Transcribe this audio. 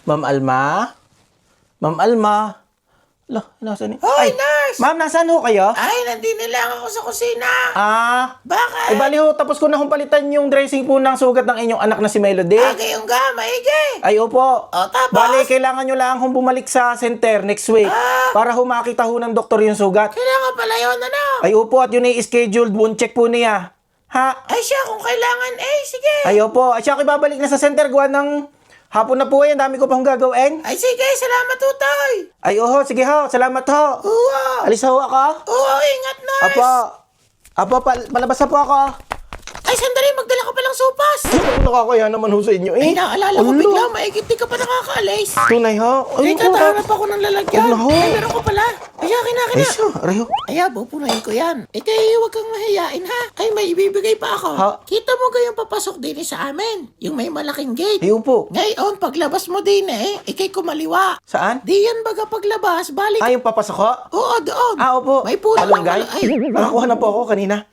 Ma'am Alma? Ma'am Alma? Ala, nasaan ni? Hoy, nurse! Ma'am, nasaan ho kayo? Ay, nandito lang ako sa kusina. Ay Bakit? bali ho, tapos ko na hong palitan yung dressing po ng sugat ng inyong anak na si Melody. Gayong ga, maigi. Ay, opo. Tapos? Bali, kailangan nyo lang hong bumalik sa center next week para ho makita ho ng doktor yung sugat. Kailangan pala yun, ano? Ay, opo, at yun ay scheduled wound check po niya. Ha? Ay, siya, kung kailangan, sige. Ay, opo. At siya ako ibabalik na sa center, gawa ng hapon na po yan. Dami ko pang gagawin. Ay, sige, salamat, Utoy. Ay, oho, sige ho. Salamat ho. Oo. Alis ho ako. Oo, ingat, nurse. Apo, palabas na po ako. Ay, sandali, magdala ka palang sopas. Nakakaya naman ho sa inyo eh. Ay, naalala ko bigla, maigit, di ka pa nakakaalis. Tunay ho. Ay, tatahanap ako ng lalagyan. Huwag na ho. Ay, meron ko pala. Ay, akin na. Ay, siya. Aray ho. Ay, pupunahin ko yan. Huwag kang mahihain, ha? Ay, may ibibigay pa ako. Ha? Kita mo gayong papasok din sa amin. Yung may malaking gate. Ay, opo. Ngayon, paglabas mo din ikay kumaliwa. Saan? Di yan baga paglabas, balik. Ay, yung papasok ho? Oo, doon. Opo. May puno ng Malunggay? Ay, Nakakuha na po ako kanina.